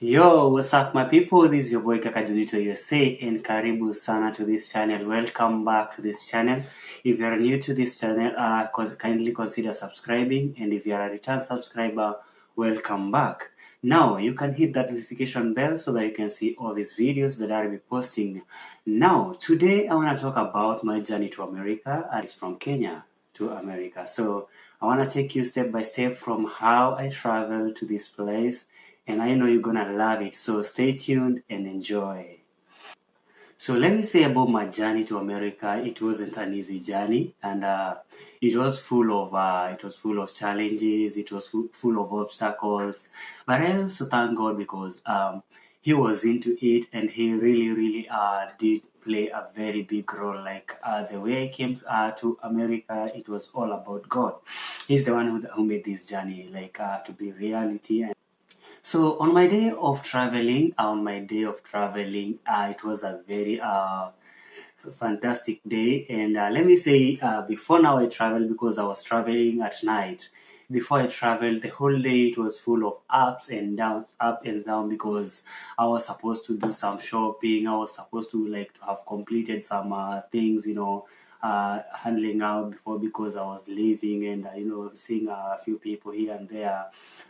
Yo, what's up my people? This is your boy Kakajunito USA and karibu sana to this channel. Welcome back to this channel. If you are new to this channel, kindly consider subscribing, and if you are a return subscriber, welcome back. Now, you can hit that notification bell so that you can see all these videos that I'll be posting. Now, today I want to talk about my journey to America, and it's from Kenya to America. So, I want to take you step by step from how I traveled to this place, and I know you're gonna love it. So stay tuned and enjoy. So let me say about my journey to America. It wasn't an easy journey, and it was full of challenges. It was full of obstacles, but I also thank God because He was into it, and He really did play a very big role. Like the way I came to America, it was all about God. He's the one who made this journey like to be reality. So on my day of traveling, it was a very fantastic day. And let me say, before now I traveled because I was traveling at night. Before I traveled, the whole day it was full of ups and downs, up and down, because I was supposed to do some shopping. I was supposed to like to have completed some things, handling out before, because I was leaving, and seeing a few people here and there.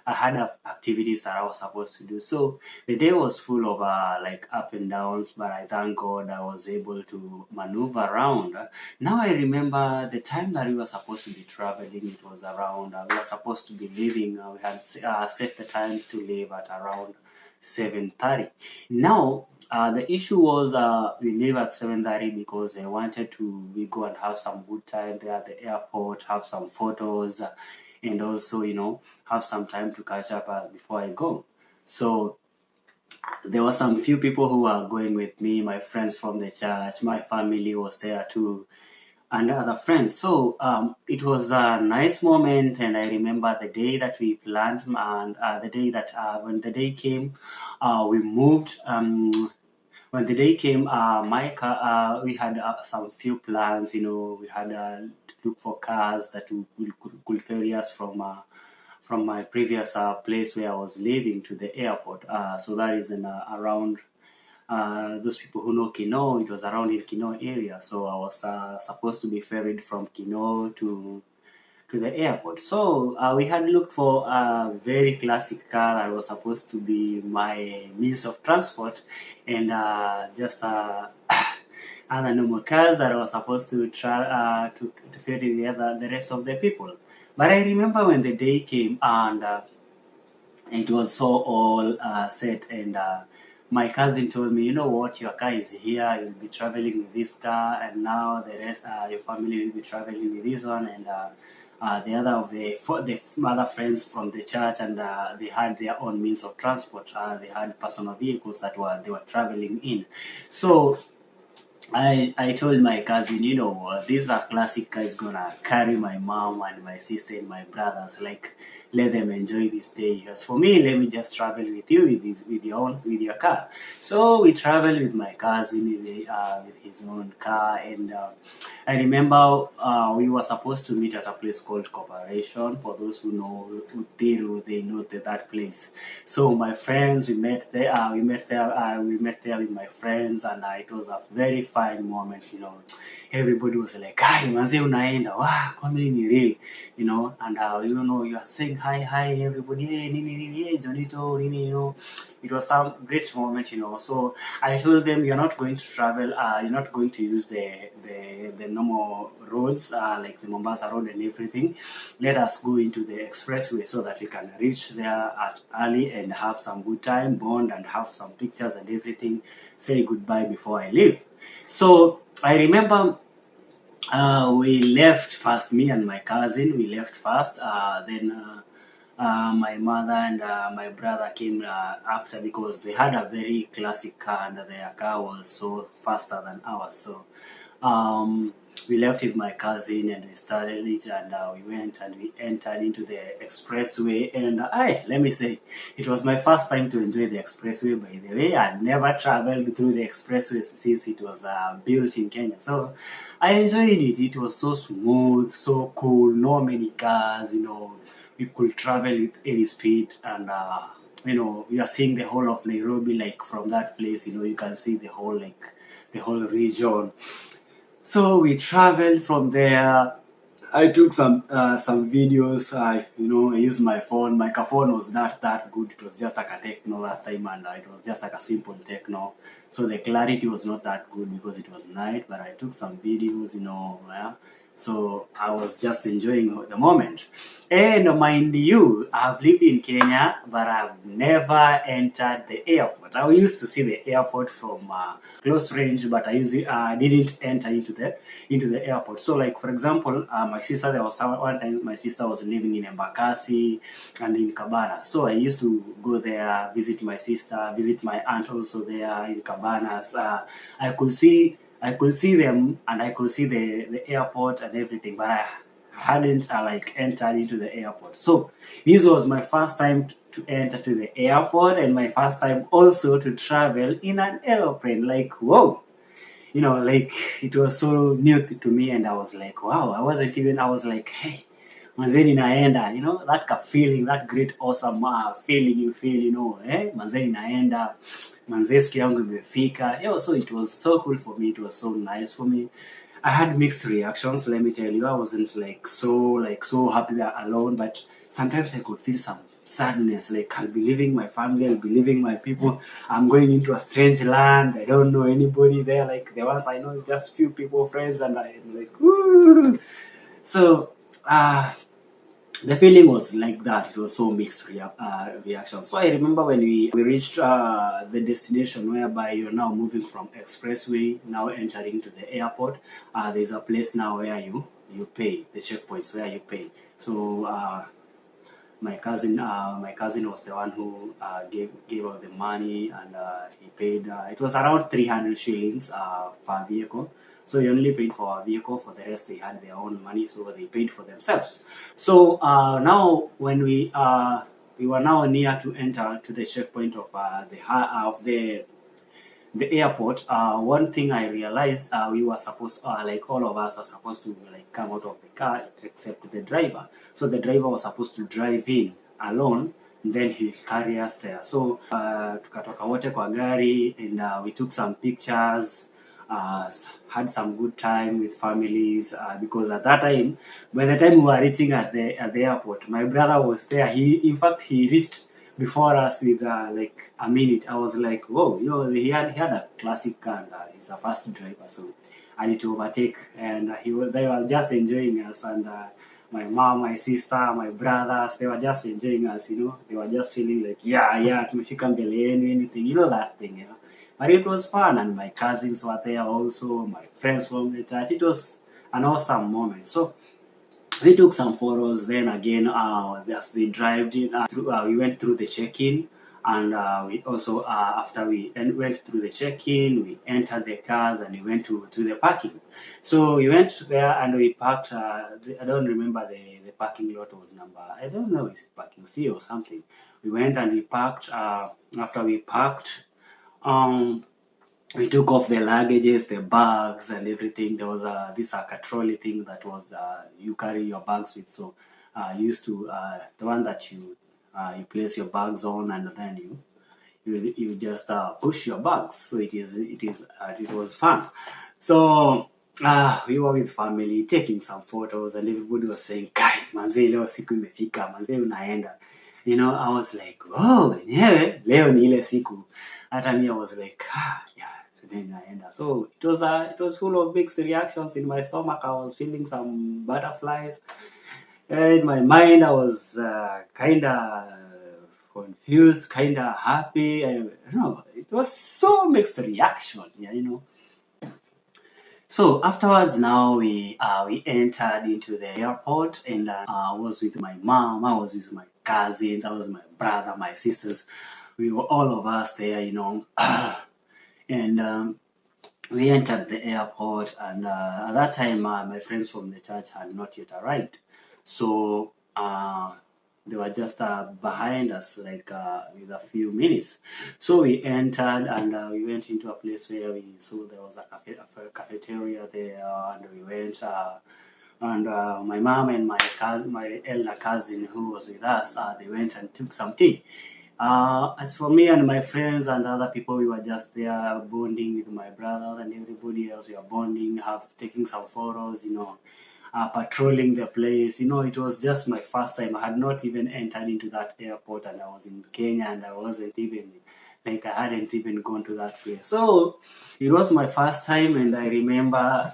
I had activities that I was supposed to do. So the day was full of like up and downs, but I thank God I was able to maneuver around. Now I remember the time that we were supposed to be traveling. It was around we were supposed to be leaving. We had set the time to leave at around 7:30. Now the issue was we leave at 7:30 because I wanted to we go and have some good time there at the airport, have some photos, and also have some time to catch up before I go. So there were some few people who were going with me, my friends from the church, my family was there too, and other friends. So it was a nice moment, and I remember the day that we planned, and the day that when the day came, we moved. When the day came, my car, we had some few plans. We had to look for cars that could ferry us from my previous place where I was living to the airport. So that is in around those people who know Kino. It was around in Kino area. So I was supposed to be ferried from Kino to the airport. So we had looked for a very classic car that was supposed to be my means of transport, and just other normal cars that was supposed to to ferry the rest of the people. But I remember when the day came, and it was so all set, and my cousin told me, you know what, your car is here, you'll be traveling with this car, and now the rest, your family will be traveling with this one, and the other of the other friends from the church, and they had their own means of transport. They had personal vehicles that they were traveling in. So I told my cousin, you know what, this is a classic car is gonna carry my mom and my sister and my brothers. Like, let them enjoy this day. As for me, let me just travel with you with your car. So we traveled with my cousin with his own car, and I remember we were supposed to meet at a place called Corporation. For those who know Utiru, they know that place. So my friends, we met there. We met there with my friends, and it was a very fine moment. Everybody was like, "Hi, manze unaenda? Wow, kwani ni real?" And you are saying hi, everybody, hey, nini, nini, hey, Jonito, nini, it was some great moment. So I told them, you're not going to travel, you're not going to use the normal roads, like the Mombasa road and everything. Let us go into the expressway so that we can reach there at early and have some good time, bond, and have some pictures and everything. Say goodbye before I leave. So I remember we left first, me and my cousin, we left first. Then my mother and my brother came after, because they had a very classic car, and their car was so faster than ours. So we left with my cousin, and we started it, and we went and we entered into the expressway. And let me say, it was my first time to enjoy the expressway. By the way, I never traveled through the expressway since it was built in Kenya. So I enjoyed it. It was so smooth, so cool, no many cars. We could travel with any speed, and you are seeing the whole of Nairobi, like from that place, you can see the whole region. So we traveled from there. I took some videos. I used my phone. My phone was not that good. It was just like a Techno that time, and it was just like a simple Techno. So the clarity was not that good because it was night. But I took some videos, yeah. So I was just enjoying the moment. And mind you, I've lived in Kenya, but I've never entered the airport. I used to see the airport from close range, but I usually didn't enter into the airport. So, like for example, my sister, there was one time my sister was living in Embakasi and in Kabana. So I used to go there, visit my sister, visit my aunt also there in Cabanas. I could see them, and I could see the airport and everything, but I hadn't like entered into the airport. So this was my first time to enter to the airport, and my first time also to travel in an aeroplane. Like, whoa, like it was so new to me, and I was like, wow, I was like, hey, manzeni naenda, that feeling, that great awesome feeling you feel, manzeni naenda, manze siku yangu imefika. So it was so cool for me, it was so nice for me. I had mixed reactions, let me tell you. I wasn't like so happy alone, but sometimes I could feel some sadness. Like, I'll be leaving my family, I'll be leaving my people. I'm going into a strange land. I don't know anybody there. Like, the ones I know is just few people, friends, and I'm like, woo. So, the feeling was like that. It was so mixed reaction. So I remember when we reached the destination, whereby you're now moving from expressway, now entering to the airport. There's a place now where you pay the checkpoints, where you pay. So my cousin was the one who gave out the money, and he paid. It was around 300 shillings per vehicle. So he only paid for a vehicle. For the rest, they had their own money, so they paid for themselves. So now, when we were now near to enter to the checkpoint of the airport, one thing I realized, we were supposed, like all of us are supposed to like come out of the car except the driver. So the driver was supposed to drive in alone, and then he'll carry us there. So tukatoka wote kwa gari, and we took some pictures, had some good time with families, because at that time, by the time we were reaching at the airport, my brother was there. In fact, he reached before us with like a minute. I was like, whoa, he had a classic car, and he's a fast driver, so I need to overtake, and they were just enjoying us, and my mom, my sister, my brothers, they were just enjoying us. They were just feeling like, yeah, tumefika mbele yenu, anything, that thing. But it was fun, and my cousins were there also, my friends from the church. It was an awesome moment. So we took some photos. Then again, as we drove in, we went through the check-in, and we also, after we went through the check-in, we entered the cars, and we went to the parking. So we went there, and we parked. I don't remember the parking lot was number. I don't know, it's parking C or something. We went and we parked. After we parked, um, we took off the luggages, the bags, and everything. There was this trolley thing that was, you carry your bags with. So you used to, the one that you place your bags on, and then you just push your bags. So it was fun. So we were with family taking some photos, and everybody was saying, "Kai manze, leo siku imefika, manze unaenda." I was like, "Oh, wenyewe leo ni ile siku." Hata me, I was like, yeah, today naenda. So it was full of mixed reactions in my stomach. I was feeling some butterflies. In my mind, I was kind of confused, kind of happy. I don't know. It was so mixed reaction. So afterwards, now we entered into the airport, and I was with my mom, I was with my cousins, I was with my brother, my sisters. We were all of us there. And we entered the airport, and at that time, my friends from the church had not yet arrived. So they were just behind us, like with a few minutes. So we entered, and we went into a place where we saw there was a cafeteria there, and we went. And my mom and my elder cousin who was with us, they went and took some tea. As for me and my friends and other people, we were just there bonding with my brothers and everybody else. We were bonding, have taking some photos, patrolling the place. It was just my first time. I had not even entered into that airport, and I was in Kenya, and I wasn't even like I hadn't even gone to that place. So it was my first time, and I remember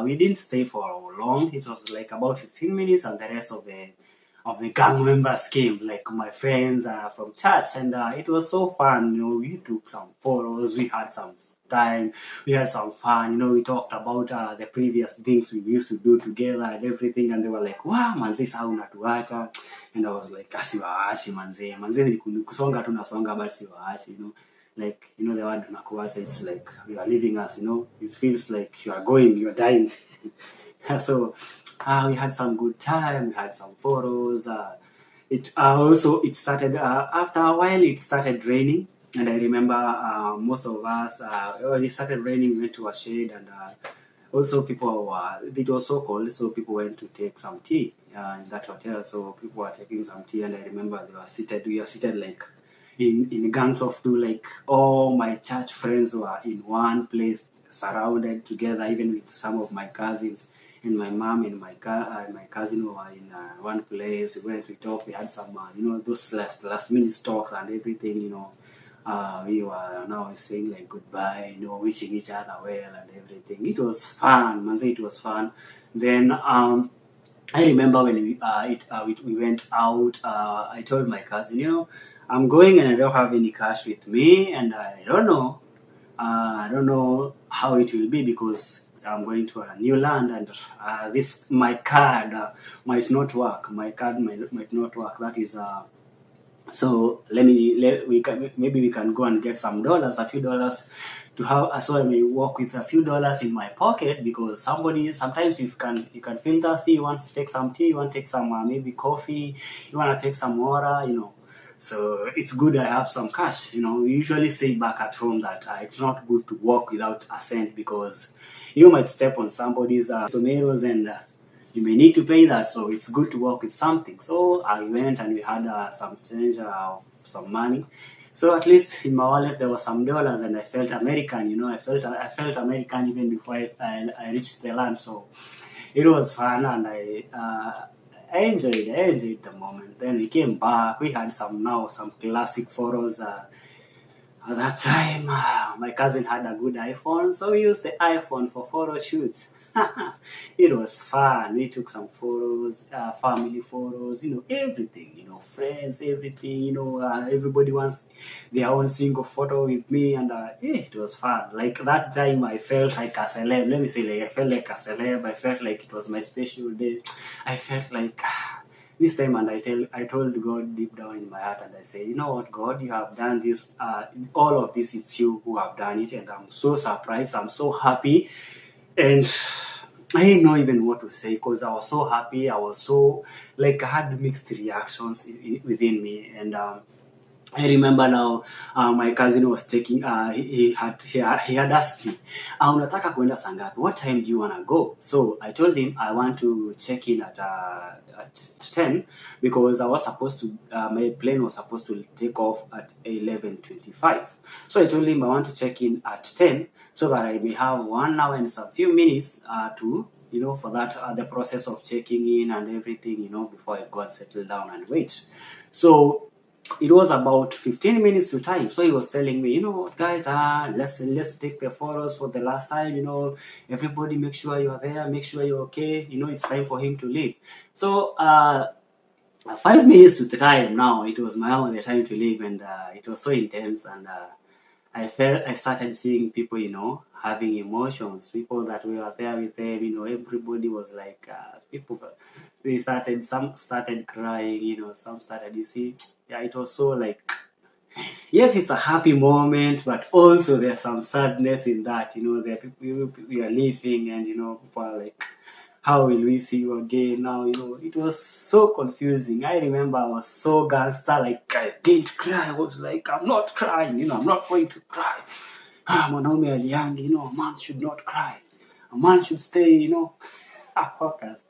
we didn't stay for long. It was like about 15 minutes, and the rest of the gang members came, like my friends from church, and it was so fun. We took some photos, we had some time, we had some fun. We talked about the previous things we used to do together and everything, and they were like, wow, manzi, saa unatuacha. And I was like, asiwaachi manze ni kusonga tu nasonga, but siwaachi, like, the word nakuacha, it's like you are leaving us, it feels like you are going, you are dying. So we had some good time, we had some photos. It started after a while. It started raining, and I remember most of us when it started raining, we went to a shade, and also people were. It was so cold, so people went to take some tea in that hotel. So people were taking some tea, and I remember they were seated. We were seated like in gangs of two. Like all my church friends were in one place, surrounded together, even with some of my cousins. And my mom and my cousin were in one place. We went, we talked, we had some, those last minute talks and everything. We were now saying like goodbye, wishing each other well and everything. It was fun, man. Say it was fun. Then I remember when we went out. I told my cousin, I'm going and I don't have any cash with me, and I don't know how it will be because I'm going to a new land, and this my card might not work. My card might not work. That is so we can maybe we can go and get some dollars, a few dollars to have. So I may walk with a few dollars in my pocket because sometimes you can feel thirsty. You want to take some tea. You want to take some maybe coffee. You want to take some water. So it's good I have some cash. We usually say back at home that it's not good to walk without a cent because you might step on somebody's tomatoes, and you may need to pay that. So it's good to walk with something. So I went and we had some change, some money. So at least in my wallet there was some dollars, and I felt American. I felt American even before I reached the land. So it was fun, and I enjoyed the moment. Then we came back. We had some classic photos. At that time, my cousin had a good iPhone, so we used the iPhone for photo shoots. It was fun. We took some photos, family photos, everything, friends, everything, everybody wants their own single photo with me, and it was fun. Like that time, I felt like a celeb. Let me say, like I felt like a celeb. I felt like it was my special day. I felt like this time, and I told God deep down in my heart, and I say, you know what, God, you have done this. All of this, it's you who have done it, and I'm so surprised. I'm so happy, and I didn't know even what to say because I was so happy. I was so like I had mixed reactions within me, and I remember now, my cousin was taking, he had asked me, unataka kuenda saa ngapi? What time do you want to go? So I told him I want to check in at 10 because I was supposed to, my plane was supposed to take off at 11:25. So I told him I want to check in at 10 so that I may have 1 hour and some few minutes to, for that, the process of checking in and everything, before I go and settle down and wait. So it was about 15 minutes to time. So he was telling me, what, guys, let's take the photos for the last time. Everybody, make sure you are there, make sure you're okay. It's time for him to leave. So 5 minutes to the time now, it was my own the time to leave, and it was so intense, and I started seeing people, having emotions. People that we were there with them, everybody was like, people. Some started crying, some started. You see, yeah, it was so like, yes, it's a happy moment, but also there's some sadness in that. There are people we are leaving, and people are like, how will we see you again now? It was so confusing. I remember I was so gangster, like I didn't cry. I was like, I'm not crying, I'm not going to cry. Mwanaume aliangi, a man should not cry. A man should stay, Focused.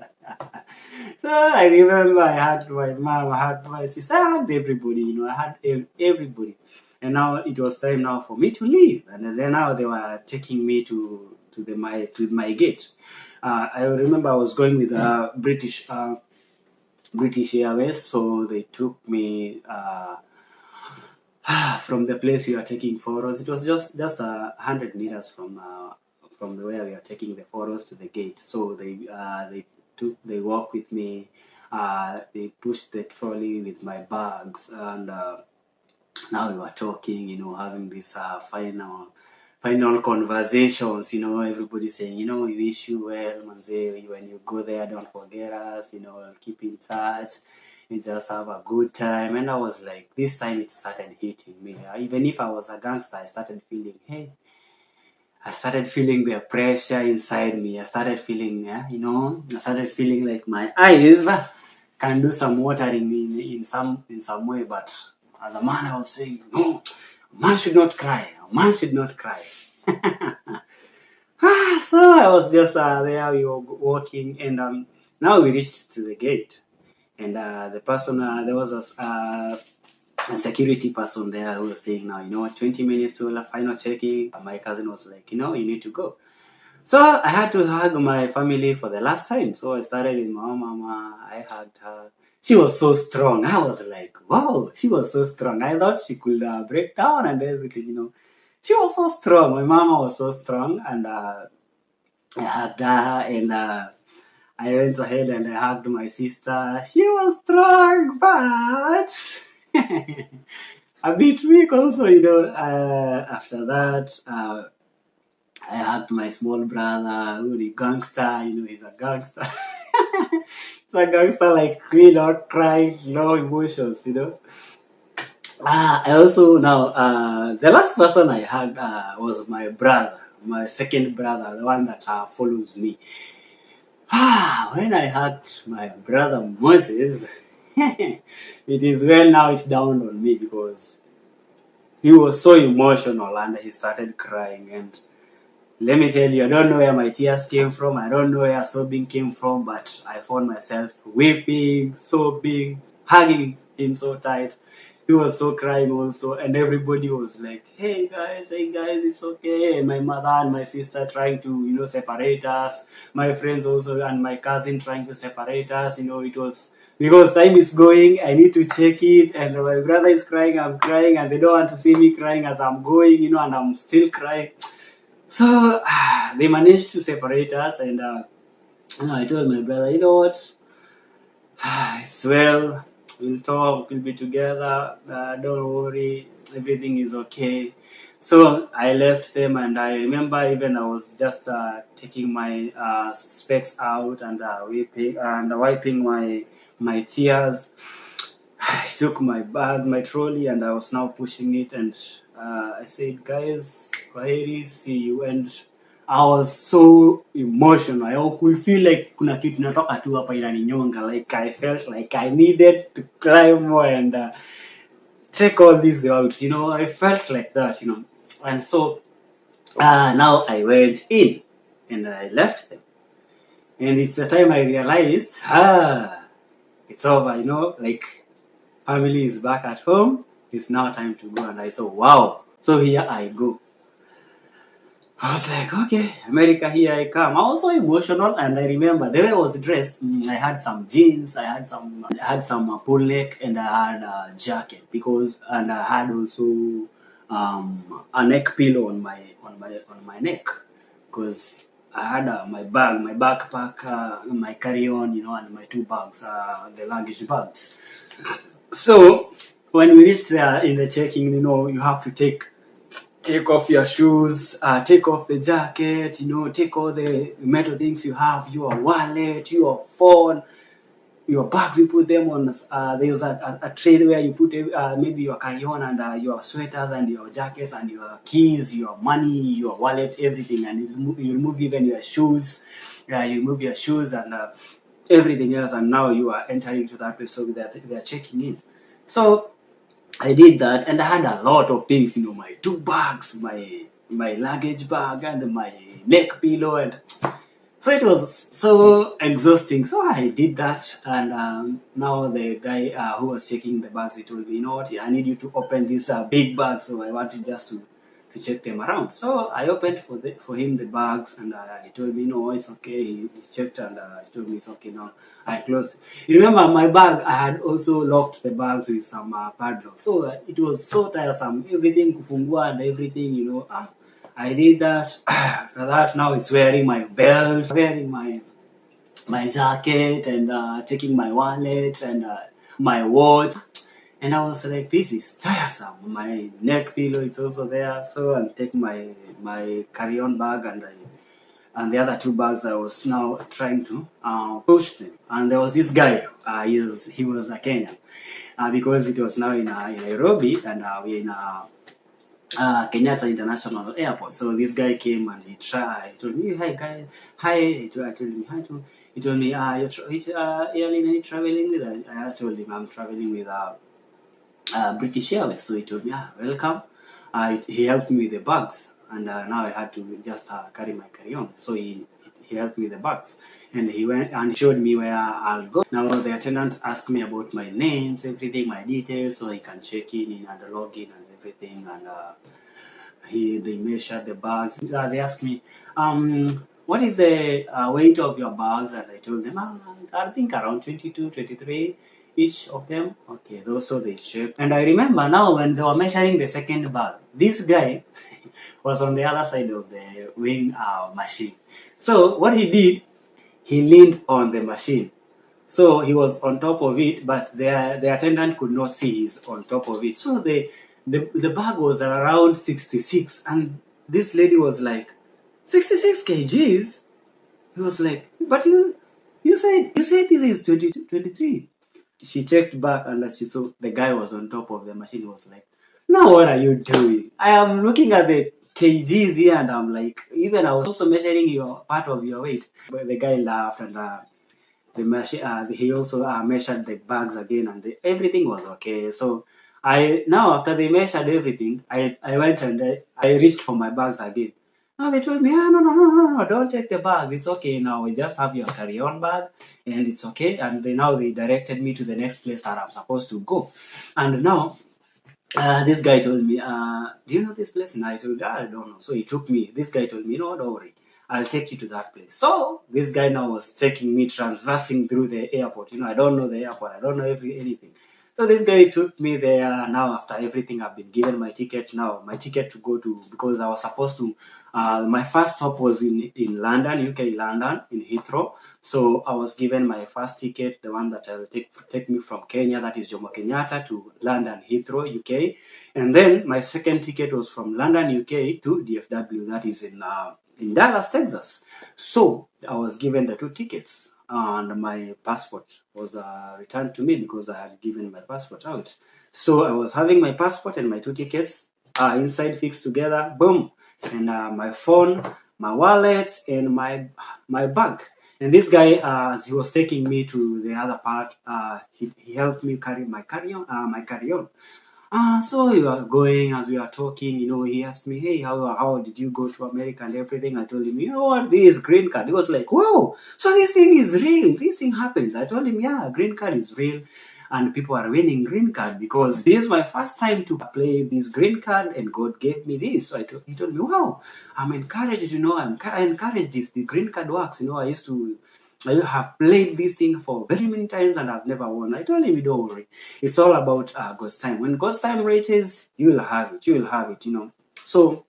So I remember I had my mom, I had my sister, I had everybody, I had everybody. And now it was time now for me to leave. And then now they were taking me to my gate. I remember I was going with British Airways, so they took me from the place we are taking photos. It was just 100 meters from where we are taking the photos to the gate. So they walked with me. They pushed the trolley with my bags, and now we were talking. Having this final conversations. Everybody saying, we wish you well, manze. When you go there, don't forget us. Keep in touch. We just have a good time. And I was like, this time it started hitting me. Even if I was a gangster, I started feeling, hey, I started feeling the pressure inside me. I started feeling, I started feeling like my eyes can do some watering in some way. But as a man, I was saying, no, a man should not cry. A man should not cry. So I was just there. We were walking, and now we reached to the gate. And the person, there was a security person there who was saying, now, 20 minutes to the final checking. My cousin was like, you need to go. So I had to hug my family for the last time. So I started with my mama. I hugged her. She was so strong. I was like, wow, she was so strong. I thought she could break down and everything. She was so strong. My mama was so strong. And I hugged her, and I went ahead and I hugged my sister. She was strong, but a bit weak also, after that, I hugged my small brother, who is a gangster, he's a gangster. He's a gangster like me, not crying, no emotions. I also now, the last person I hugged was my brother, my second brother, the one that follows me. When I hugged my brother Moses, it is when now it dawned on me, because he was so emotional and he started crying. And let me tell you, I don't know where my tears came from. I don't know where sobbing came from, but I found myself weeping, sobbing, hugging him so tight. He was so crying also, and everybody was like, hey guys, it's okay. And my mother and my sister trying to, separate us. My friends also and my cousin trying to separate us. It was because time is going. I need to check it, and my brother is crying. I'm crying, and they don't want to see me crying as I'm going, and I'm still crying. So they managed to separate us, and I told my brother, you know what? It's well, we'll talk, we'll be together. Don't worry, everything is okay. So I left them, and I remember even I was just taking my specs out and weeping and wiping my tears. I took my bag, my trolley, and I was now pushing it, and I said, guys, kwaheri, see you. And I was so emotional. I could feel like kuna kitu natoka tu hapa inaninyonga. Like I felt like I needed to cry more and take all this out. I felt like that. And so now I went in and I left them. And it's the time I realized, it's over. Like family is back at home. It's now time to go. And I saw, wow. So here I go. I was like, okay, America, here I come. I was so emotional, and I remember the way I was dressed. I had some jeans, I had some pull neck, and I had a jacket and I had also a neck pillow on my neck, because I had my bag, my backpack, my carry-on, and my two bags, the luggage bags. So when we reached there in the checking, you have to take off your shoes, take off the jacket, take all the metal things you have, your wallet, your phone, your bags. You put them on. There's a tray where you put maybe your carry-on and your sweaters and your jackets and your keys, your money, your wallet, everything, and you remove even your shoes. You remove your shoes and everything else, and now you are entering to that place. So they're checking in. So I did that, and I had a lot of things, my two bags, my luggage bag, and my neck pillow, and So it was so exhausting. So I did that, and now the guy who was checking the bags, he told me, you know what, I need you to open this big bag. So I wanted just to check them around. So I opened for him the bags, and he told me, no, it's okay. He's checked, and he told me it's okay now. I closed. You remember my bag? I had also locked the bags with some padlock. So it was so tiresome. Everything kufungua and everything, you know. I did that. After that, now it's wearing my belt, wearing my jacket, and taking my wallet and my watch. And I was like, this is tiresome. My neck pillow is also there, so I'm taking my carry-on bag and the other two bags. I was now trying to push them. And there was this guy. He was a Kenyan because it was now in Nairobi, and we're in Kenyatta International Airport. So this guy came and he told me, hi guy, hi. I told him hi to. He told me, which airline are you traveling with? I told him I'm traveling with British Airways. So he told me, welcome. He helped me with the bags, and now I had to just carry my carry-on. So he helped me with the bags, and he went and showed me where I'll go. Now the attendant asked me about my names, everything, my details, so he can check in and log in and everything, and they measured the bags. They asked me, what is the weight of your bags? And I told them, I think around 22, 23 each of them. Okay, those so they checked. And I remember now when they were measuring the second bag, this guy was on the other side of the weighing machine. So what he did, he leaned on the machine. So he was on top of it, but the attendant could not see he's on top of it. So the bag was around 66, and this lady was like, 66 kgs? He was like, but you said this is 22, 23. She checked back and she saw the guy was on top of the machine. He was like, now what are you doing? I am looking at the kgs here and I'm like, even I was also measuring your part of your weight. But the guy laughed and he also measured the bags again, and everything was okay. So I now after they measured everything, I went and I reached for my bags again. Now they told me, no, don't take the bags. It's okay now. We just have your carry-on bag, and it's okay. And now they directed me to the next place that I'm supposed to go. And now this guy told me, do you know this place? And I told, I don't know. So he took me. This guy told me, no, don't worry. I'll take you to that place. So this guy now was taking me transversing through the airport. I don't know the airport. I don't know anything. So this guy took me there. Now after everything, I've been given my ticket. Now my ticket to go to, because I was supposed to. My first stop was in London, UK, London, in Heathrow. So I was given my first ticket, the one that will take me from Kenya, that is Jomo Kenyatta, to London, Heathrow, UK. And then my second ticket was from London, UK to DFW, that is in Dallas, Texas. So I was given the two tickets, and my passport was returned to me because I had given my passport out. So I was having my passport and my two tickets inside fixed together, boom, and my phone, my wallet, and my bag. And this guy, as he was taking me to the other part, he helped me carry my carry-on. So we were going, as we were talking, he asked me, hey, how did you go to America and everything? I told him, you know what, this green card. He was like, whoa, so this thing is real. This thing happens. I told him, yeah, green card is real. And people are winning green card because this is my first time to play this green card, and God gave me this. So he told me, wow, I'm encouraged, I'm encouraged if the green card works. I have played this thing for very many times and I've never won. I told him, don't worry. It's all about God's time. When God's time reaches, you will have it. You will have it. So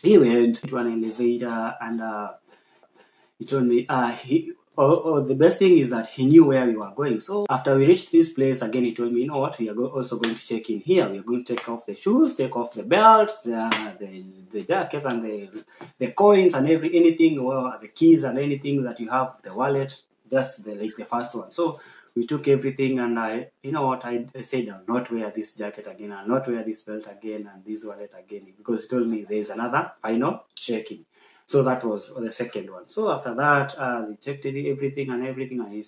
he went to an elevator and he told me the best thing is that he knew where we were going. So after we reached this place again, he told me, you know what, we are also going to check in here. We are going to take off the shoes, take off the belt, the jackets, and the coins and anything, well, the keys and anything that you have, the wallet, just the first one. So we took everything, and I said, I'll not wear this jacket again, I'll not wear this belt again, and this wallet again, because he told me there's another final checking. So that was the second one. So after that, they checked everything, and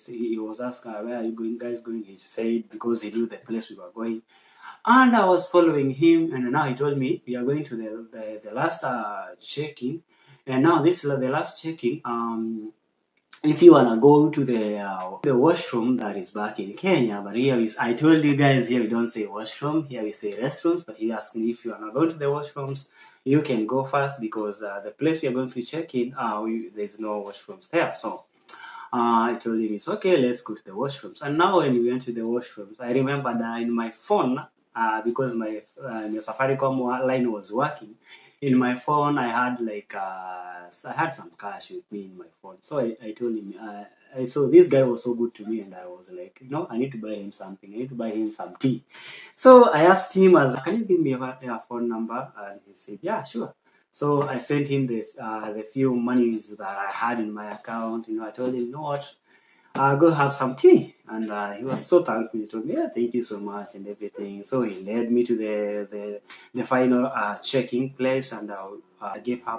he was asked, where are you guys going? He said, because he knew the place we were going. And I was following him, and now he told me, we are going to the last checking. And now this is the last checking. if you wanna go to the washroom that is back in Kenya, but here is I told you guys here we don't say washroom, here we say restrooms. But he asked me if you wanna go to the washrooms, you can go first because the place we are going to check in, there's no washrooms there. So I told him it's okay, let's go to the washrooms. And now when we went to the washrooms, I remember that in my phone, because my Safaricom line was working, in my phone I had I had some cash with me in my phone. So I told him, I saw this guy was so good to me, and I was like, I need to buy him something. I need to buy him some tea. So I asked him, can you give me a phone number? And he said, yeah, sure. So I sent him the few monies that I had in my account. I told him, you know what, go have some tea. And he was so thankful. He told me, yeah, thank you so much and everything. So he led me to the final checking place, and I gave her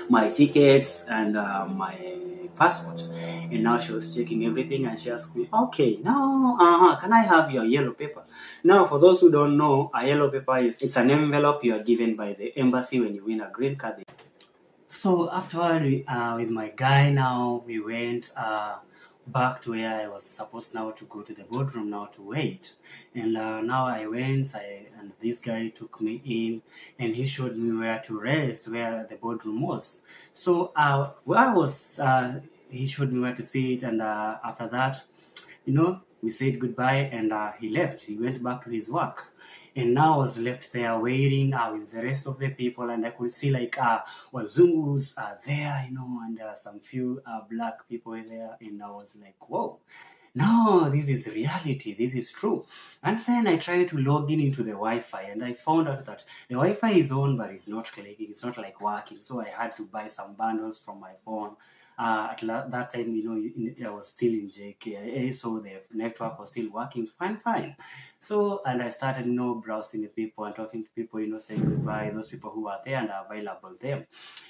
my tickets and my passport. And now she was checking everything, and she asked me, okay, now can I have your yellow paper? Now, for those who don't know, a yellow paper it's an envelope you are given by the embassy when you win a green card. So afterward, with my guy, now we went back to where I was supposed now to go to the boardroom now to wait. And now I went, and this guy took me in, and he showed me where to rest, where the boardroom was. So where I was, he showed me where to sit, and after that, we said goodbye, and he left. He went back to his work. And now I was left there waiting with the rest of the people, and I could see Wazungus there, and some few black people there, and I was like, whoa, no, this is reality, this is true. And then I tried to log in into the Wi-Fi, and I found out that the Wi-Fi is on, but it's not clicking, it's not like working. So I had to buy some bundles from my phone. That time, I was still in JKIA, so the network was still working fine. So, and I started, browsing the people and talking to people, saying goodbye, those people who are there and are available there.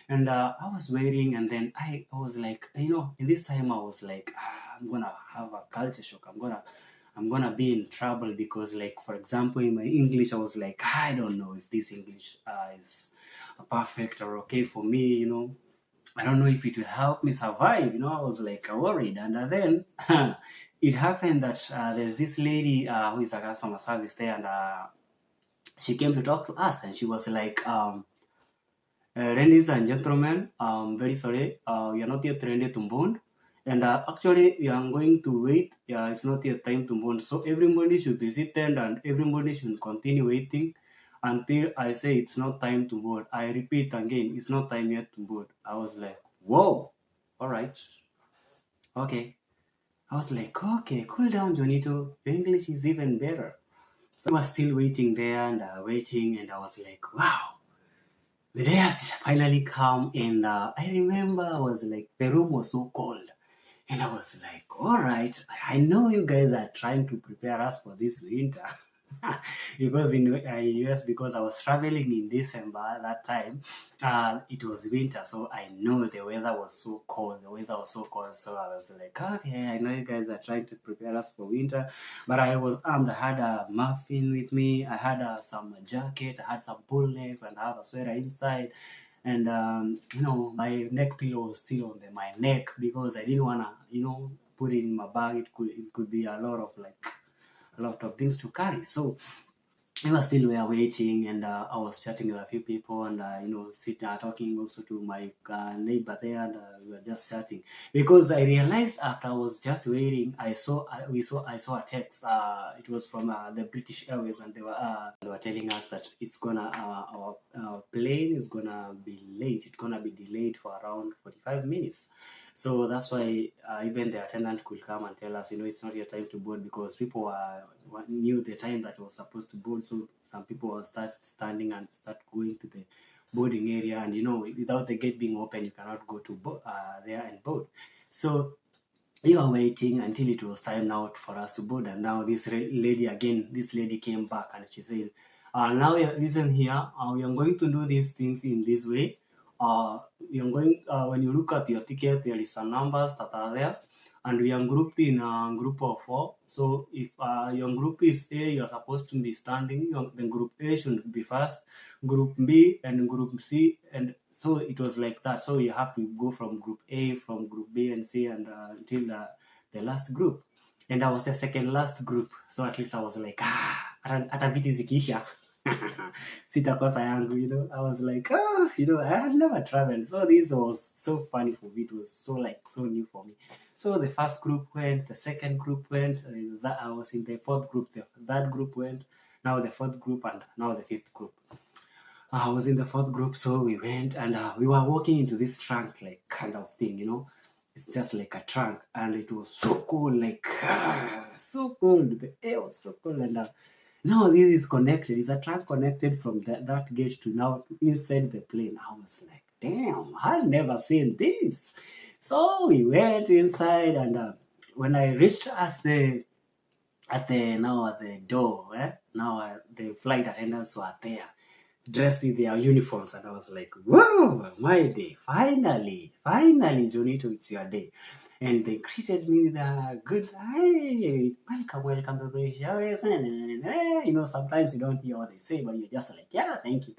And I was waiting, and then I was like, in this time I was like, I'm gonna have a culture shock. I'm gonna be in trouble because, like, for example, in my English, I was like, I don't know if this English is perfect or okay for me. I don't know if it will help me survive. I was like worried, and then it happened that there's this lady who is a customer service there, and she came to talk to us, and she was like, ladies and gentlemen, very sorry, we are not yet ready to bond. And actually, we are going to wait. Yeah, it's not yet time to bond. So everybody should be seated, and everybody should continue waiting until I say it's not time to board. I repeat again, it's not time yet to board. I was like, whoa, all right, okay. I was like, okay, cool down, Jonito. Your English is even better. So I was still waiting there and waiting, and I was like, wow. The day has finally come, and I remember I was like, the room was so cold. And I was like, all right, I know you guys are trying to prepare us for this winter. Because in US, because I was traveling in December that time, it was winter, so I know the weather was so cold. So I was like, okay, I know you guys are trying to prepare us for winter, but I was armed. I had a muffin with me. I had some jacket. I had some pull legs, and I have a sweater inside. And my neck pillow was still on my neck because I didn't wanna put it in my bag. It could be a lot of things to carry. So we were still waiting, and I was chatting with a few people, and sitting talking also to my neighbor there, and we were just chatting because I realized after I was just waiting, I saw a text. It was from the British Airways, and they were telling us that it's gonna our plane is gonna be late. It's gonna be delayed for around 45 minutes. So that's why even the attendant could come and tell us, it's not your time to board, because people knew the time that was supposed to board. So some people will start standing and start going to the boarding area, and without the gate being open, you cannot go to there and board. So you are waiting until it was time now for us to board, and now this lady came back, and she said, now listen here, we are going to do these things in this way. You're going when you look at your ticket, there is some numbers that are there. and we are grouped in a group of 4. So if your group is A, you're supposed to be standing. Then group A should be first, group B, and group C, and so it was like that. So you have to go from group A, from group B and C, and until the last group. And I was the second last group, so at least I was like, hata viti zikisha sitakosa yangu, I was like, I had never traveled, so this was so funny for me. It was so new for me. So the first group went, the second group went, that I was in the fourth group, the third group went, now the fourth group, and now the fifth group. I was in the fourth group, so we went, and we were walking into this trunk like kind of thing. It's just like a trunk, and it was so cold, like so cold. The air was so cold, and now this is connected. It's a trunk connected from that gate to now inside the plane. I was like, damn, I've never seen this. So we went inside, and when I reached at the door, now the flight attendants were there, dressed in their uniforms, and I was like, whoa, my day, finally, Jonito, it's your day. And they greeted me with a good, hey, welcome to British Airways. Sometimes you don't hear what they say, but you're just like, yeah, thank you.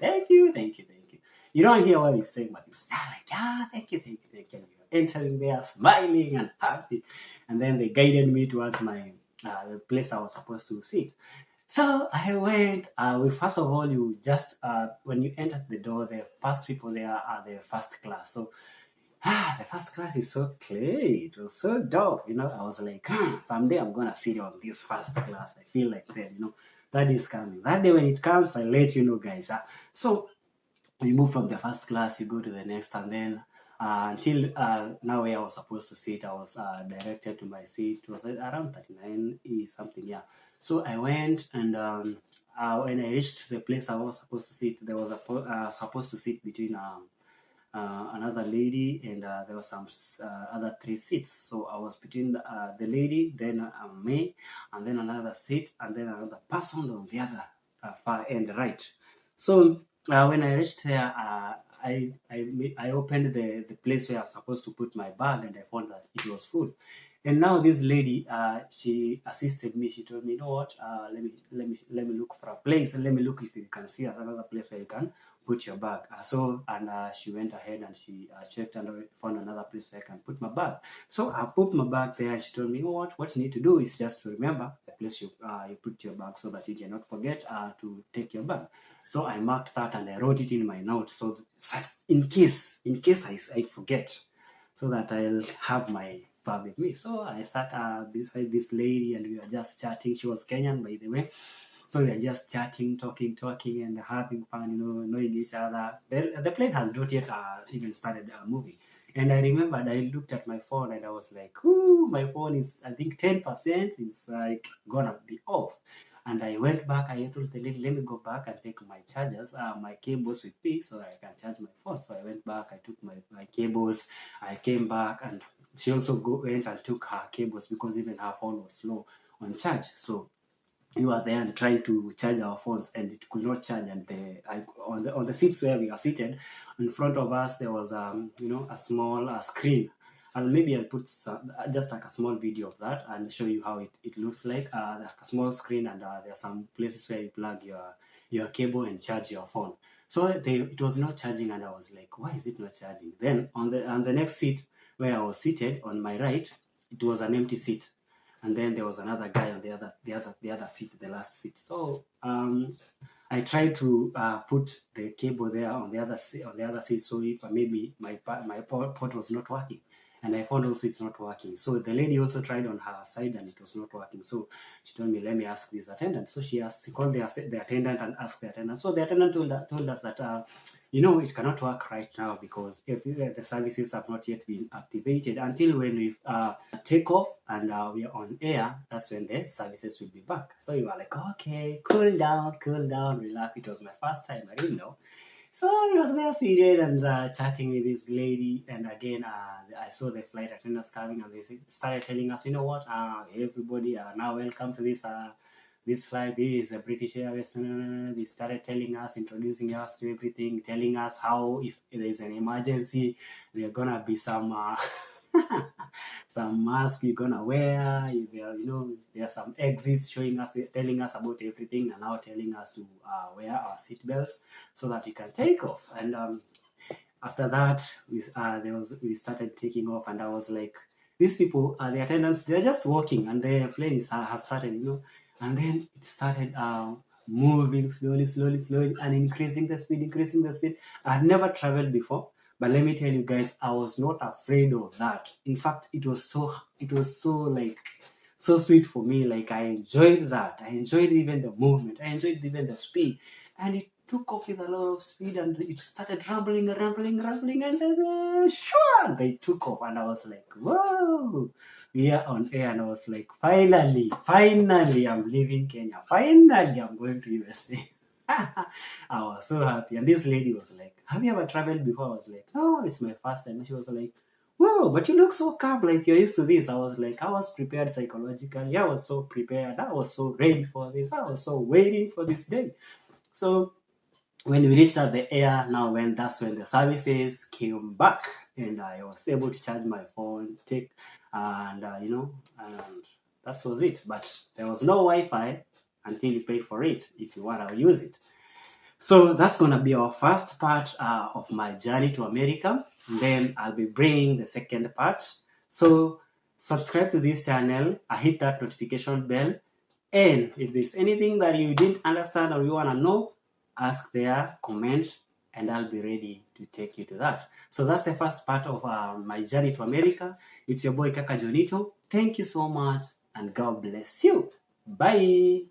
You don't hear what they say, but you start like, yeah, thank you. And you're entering there smiling and happy. And then they guided me towards the place I was supposed to sit. So I went. First of all, you just when you enter the door, the first people there are the first class. So the first class is so clear. It was so dope. I was like, someday I'm gonna sit on this first class. I feel like that. That is coming. That day when it comes, I'll let you know, guys. So you move from the first class, you go to the next, and then until now where I was supposed to sit, I was directed to my seat. It was around 39 something, yeah. So I went, and when I reached the place I was supposed to sit, there was supposed to sit between another lady, and there were some other 3 seats. So I was between the lady, then me, and then another seat, and then another person on the other far end right. So when I reached there, I opened the place where I was supposed to put my bag, and I found that it was full. And now this lady, she assisted me. She told me, you know what? Let me look for a place, and let me look if you can see another place where you can put your bag. She went ahead, and she checked and found another place where I can put my bag. So I put my bag there. She told me, you know what? What you need to do is just to remember the place you put your bag, so that you cannot forget to take your bag. So I marked that, and I wrote it in my note, so in case I forget, so that I'll have my bag with me. So I sat beside this lady, and we were just chatting. She was Kenyan, by the way. So we are just chatting, talking, and having fun, knowing each other. The plane has not yet even started moving. And I remembered, I looked at my phone, and I was like, ooh, my phone is, I think, 10%. It's like gonna be off. And I went back. I told the lady, let me go back and take my chargers, my cables with me, so I can charge my phone. So I went back. I took my cables. I came back, and she also went and took her cables, because even her phone was slow on charge. So we were there and trying to charge our phones, and it could not charge. And on the seats where we are seated, in front of us there was a small screen, and maybe I'll put just like a small video of that and show you how it looks like. Like a small screen, and there are some places where you plug your cable and charge your phone. So it was not charging, and I was like, why is it not charging? Then on the next seat where I was seated on my right, it was an empty seat, and then there was another guy on the other seat, the last seat. So I tried to put the cable there on the other seat, so if maybe my port was not working, and I found also it's not working. So the lady also tried on her side, and it was not working. So she told me, let me ask this attendant. So she called the attendant and asked the attendant. So the attendant told us that it cannot work right now, because if the services have not yet been activated. Until when we take off and we are on air, that's when the services will be back. So you are like, okay, cool down, relax. It was my first time, I didn't know. So I was there seated and chatting with this lady, and again I saw the flight attendants coming, and they started telling us, you know what, everybody now welcome to this flight. This is a British Airways. They started telling us, introducing us to everything, telling us how if there is an emergency, there are gonna be some some mask you're gonna wear. There are some exits showing us, telling us about everything, and now telling us to wear our seatbelts so that we can take off. And after that, we started taking off, and I was like, these people, the attendants, they're just walking, and the plane has started, and then it started moving slowly, slowly, slowly, and increasing the speed, increasing the speed. I had never traveled before, but let me tell you guys, I was not afraid of that. In fact, it was so like so sweet for me. Like, I enjoyed that. I enjoyed even the movement. I enjoyed even the speed, and it took off with a lot of speed, and it started rumbling, rumbling, rumbling, and sure, they took off, and I was like, whoa, we are on air, and I was like, finally, I'm leaving Kenya. Finally, I'm going to USA. I was so happy, and this lady was like, have you ever traveled before? I was like, no, it's my first time. And she was like, whoa, but you look so calm, like you're used to this. I was like, I was prepared psychologically. I was so prepared. I was so ready for this. I was so waiting for this day. So when we reached at the air, that's when the services came back, and I was able to charge my phone, and that was it. But there was no Wi-Fi until you pay for it if you want to use it. So that's gonna be our first part of my journey to America. And then I'll be bringing the second part. So subscribe to this channel, hit that notification bell, and if there's anything that you didn't understand or you wanna know, ask there, comment, and I'll be ready to take you to that. So that's the first part of my journey to America. It's your boy Kaka Jonito. Thank you so much, and God bless you. Bye.